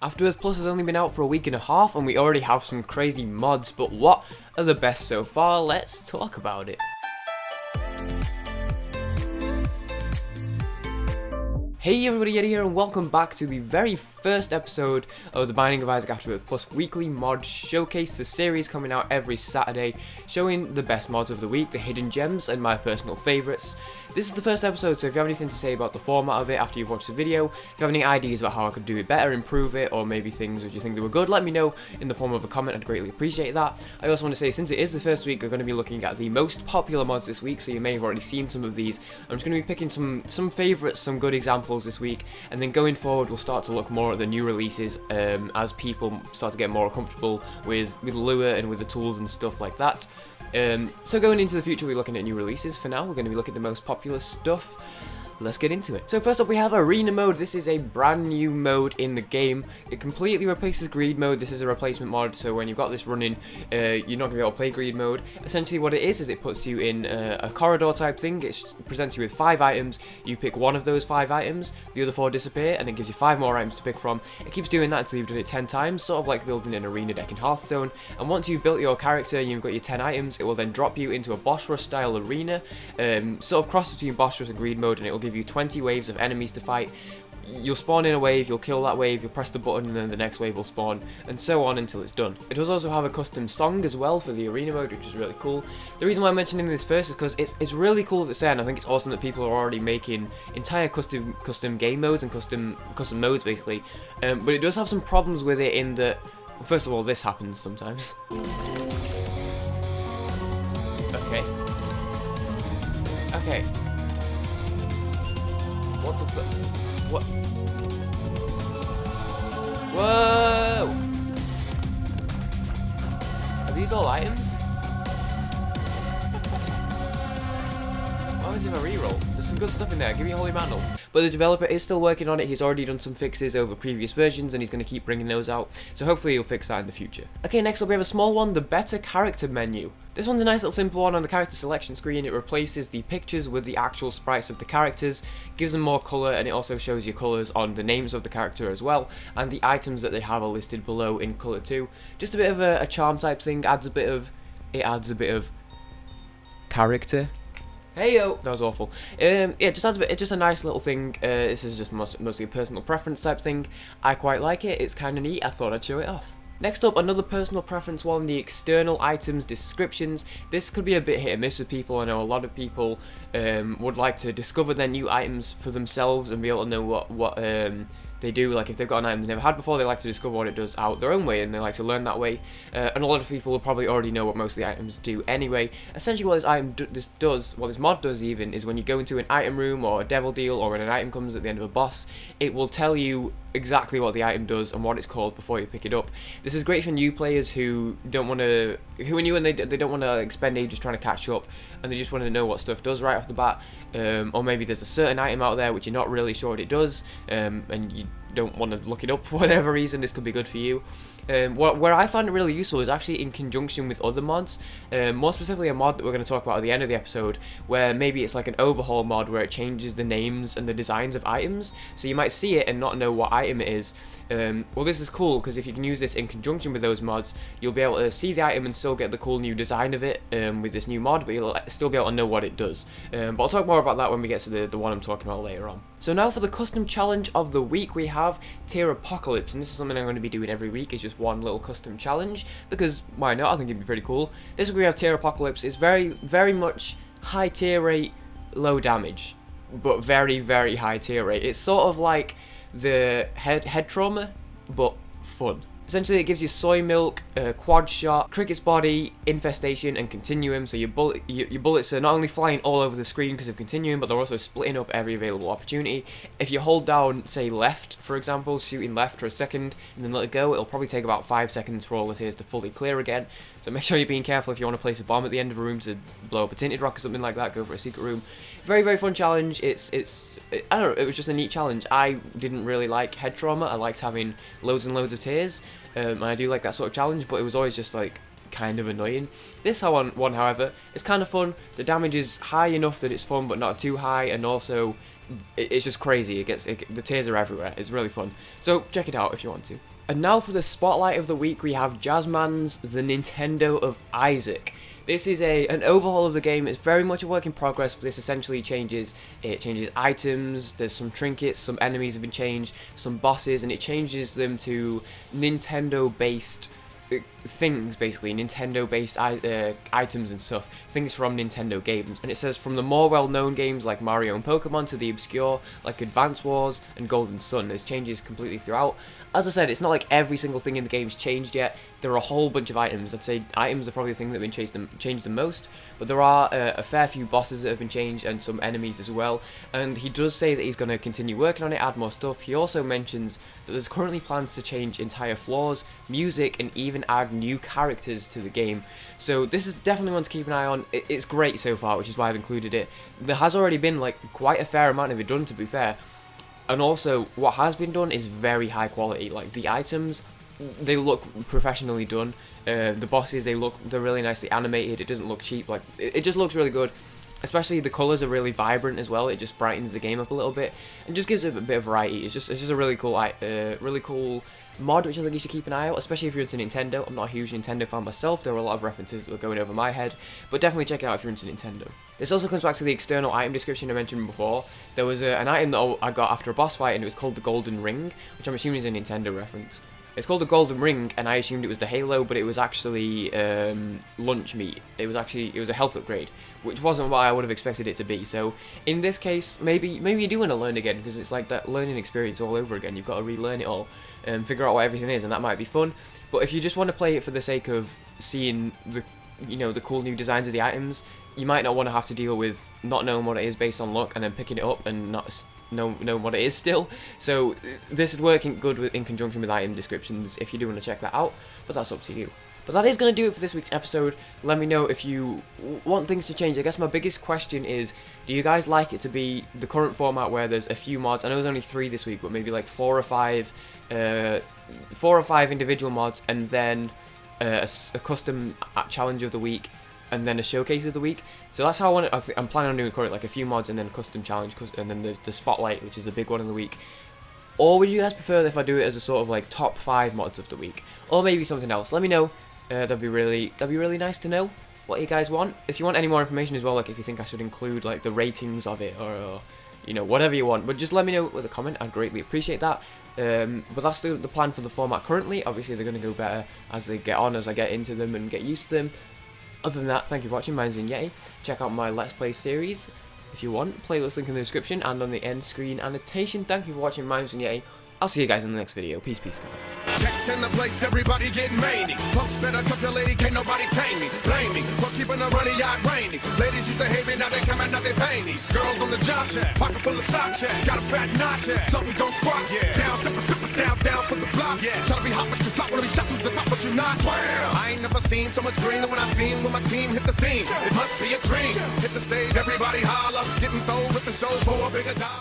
Afterbirth Plus has only been out for a week and a half and we already have some crazy mods, but what are the best so far? Let's talk about it. Hey everybody, Eddie here and welcome back to the very first episode of the Binding of Isaac Afterbirth Plus weekly mod showcase, the series coming out every Saturday, showing the best mods of the week, the hidden gems and my personal favourites. This is the first episode, so if you have anything to say about the format of it after you've watched the video, if you have any ideas about how I could do it better, improve it, or maybe things which you think they were good, let me know in the form of a comment. I'd greatly appreciate that. I also want to say, since it is the first week, we're going to be looking at the most popular mods this week, so you may have already seen some of these. I'm just going to be picking some favourites, some good examples this week, and then going forward we'll start to look more at the new releases as people start to get more comfortable with Lua and with the tools and stuff like that. So going into the future we're looking at new releases. For now we're going to be looking at the most popular stuff. Let's get into it. So first up we have Arena Mode. This is a brand new mode in the game. It completely replaces Greed Mode. This is a replacement mod, so when you've got this running, you're not going to be able to play Greed Mode. Essentially what it is it puts you in a corridor type thing. It presents you with 5 items. You pick one of those 5 items, the other 4 disappear, and it gives you 5 more items to pick from. It keeps doing that until you've done it 10 times, sort of like building an arena deck in Hearthstone. And once you've built your character and you've got your 10 items, it will then drop you into a boss rush style arena, sort of cross between boss rush and Greed Mode, and it will give you 20 waves of enemies to fight. You'll spawn in a wave, you'll kill that wave, you'll press the button, and then the next wave will spawn, and so on until it's done. It does also have a custom song as well for the arena mode, which is really cool. The reason why I'm mentioning this first is because it's really cool to say, and I think it's awesome that people are already making entire custom game modes and custom modes basically. But it does have some problems with it in that, well, first of all, this happens sometimes. Okay. What the fuck? What? Whoa! Are these all items? Why is it a reroll? There's some good stuff in there. Give me a holy mantle. But the developer is still working on it. He's already done some fixes over previous versions and he's going to keep bringing those out. So hopefully he'll fix that in the future. Okay, next up we have a small one, the better character menu. This one's a nice little simple one on the character selection screen. It replaces the pictures with the actual sprites of the characters, gives them more colour, and it also shows you colours on the names of the character as well, and the items that they have are listed below in colour too. Just a bit of a charm type thing, it adds a bit of character. Heyo! That was awful. Yeah, it just adds a bit, it's just a nice little thing. This is just mostly a personal preference type thing. I quite like it, it's kind of neat, I thought I'd show it off. Next up, another personal preference one, the external items descriptions. This could be a bit hit and miss with people. I know a lot of people would like to discover their new items for themselves and be able to know what they do. Like if they've got an item they've never had before, they like to discover what it does out their own way, and they like to learn that way. And a lot of people will probably already know what most of the items do anyway. Essentially what this mod does even, is when you go into an item room or a devil deal, or when an item comes at the end of a boss, it will tell you exactly what the item does and what it's called before you pick it up. This is great for new players who are new and they don't want to expend ages trying to catch up, and they just want to know what stuff does right off the bat. Or maybe there's a certain item out there which you're not really sure what it does, and you don't want to look it up for whatever reason. This could be good for you. Where I find it really useful is actually in conjunction with other mods, more specifically a mod that we're going to talk about at the end of the episode, where maybe it's like an overhaul mod where it changes the names and the designs of items, so you might see it and not know what item it is. Well, this is cool because if you can use this in conjunction with those mods, you'll be able to see the item and still get the cool new design of it with this new mod, but you'll still be able to know what it does. But I'll talk more about that when we get to the one I'm talking about later on. So now for the custom challenge of the week, we have Tier Apocalypse, and this is something I'm going to be doing every week. It's just one little custom challenge, because why not? I think it'd be pretty cool. This week we have Tier Apocalypse. It's very much high tier rate, low damage, but very high tier rate. It's sort of like the head trauma, but fun. Essentially, it gives you soy milk, quad shot, cricket's body, infestation, and continuum. So your bullets are not only flying all over the screen because of continuum, but they're also splitting up every available opportunity. If you hold down, say left, for example, shooting left for a second, and then let it go, it'll probably take about 5 seconds for all the tiers to fully clear again. So make sure you're being careful if you want to place a bomb at the end of a room to blow up a tinted rock or something like that. Go for a secret room. Very fun challenge. I don't know, it was just a neat challenge. I didn't really like head trauma. I liked having loads and loads of tiers. And I do like that sort of challenge, but it was always just like kind of annoying. This one, however, is kind of fun. The damage is high enough that it's fun, but not too high, and also it's just crazy. The tiers are everywhere. It's really fun. So check it out if you want to. And now for the spotlight of the week, we have Jazzman's The Nintendo of Isaac. This is an overhaul of the game. It's very much a work in progress, but this essentially changes items, there's some trinkets, some enemies have been changed, some bosses, and it changes them to Nintendo-based things, basically Nintendo-based items and stuff, things from Nintendo games. And it says from the more well-known games like Mario and Pokemon to the obscure like Advance Wars and Golden Sun. There's changes completely throughout. As I said, it's not like every single thing in the game's changed yet. There are a whole bunch of items. I'd say items are probably the thing that have been changed the most, but there are a fair few bosses that have been changed and some enemies as well. And he does say that he's going to continue working on it, add more stuff. He also mentions that there's currently plans to change entire floors, music, and even add new characters to the game. So this is definitely one to keep an eye on. It's great so far, which is why I've included it. There has already been like quite a fair amount of it done, to be fair. And also, what has been done is very high quality. Like, the items, they look professionally done. The bosses, they're really nicely animated. It doesn't look cheap. Like, it just looks really good. Especially the colours are really vibrant as well. It just brightens the game up a little bit and just gives it a bit of variety. It's just a really cool mod, which I think you should keep an eye out, especially if you're into Nintendo. I'm not a huge Nintendo fan myself. There are a lot of references that were going over my head, but definitely check it out if you're into Nintendo. This also comes back to the external item description I mentioned before. There was an item that I got after a boss fight, and it was called the Golden Ring, which I'm assuming is a Nintendo reference. It's called the Golden Ring, and I assumed it was the Halo, but it was actually lunch meat. It was a health upgrade, which wasn't what I would have expected it to be. So in this case, maybe you do want to learn again, because it's like that learning experience all over again. You've got to relearn it all and figure out what everything is, and that might be fun. But if you just want to play it for the sake of seeing the cool new designs of the items, you might not want to have to deal with not knowing what it is based on luck and then picking it up and not know what it is still. So this is working good in conjunction with item descriptions if you do want to check that out, but that's up to you. But that is going to do it for this week's episode. Let me know if you want things to change. I guess my biggest question is, do you guys like it to be the current format where there's a few mods? I know there's only 3 this week, but maybe like 4 or 5 individual mods, and then a custom challenge of the week, and then a showcase of the week. So that's how I'm planning on doing currently, like a few mods and then a custom challenge, and then the spotlight, which is the big one of the week. Or would you guys prefer if I do it as a sort of like top 5 mods of the week, or maybe something else? Let me know. That'd be really nice to know what you guys want. If you want any more information as well, like if you think I should include like the ratings of it, or whatever you want, but just let me know with a comment. I'd greatly appreciate that. But that's the plan for the format currently. Obviously they're going to go better as they get on, as I get into them and get used to them. Other than that, thank you for watching. My name's Yeti. Check out my Let's Play series if you want. Playlist link in the description and on the end screen annotation. Thank you for watching. My name's Yeti. I'll see you guys in the next video. Peace, guys. Text in the place, everybody getting rainy. Punks better cuff your lady, can't nobody tame me. Blame me for keeping the runny yard rainy. Ladies used to hate me, now they come out, now they panties. Girls on the job check, pocket full of sock check. Got a fat notch, something don't squat. Down for the block. Try to be hot, but you flop. Wanna be shot through the top, but you're not. I ain't never seen so much green than when I seen when my team hit the scene. It must be a dream. Hit the stage, everybody holler. Getting thrown with the show for a bigger dollar.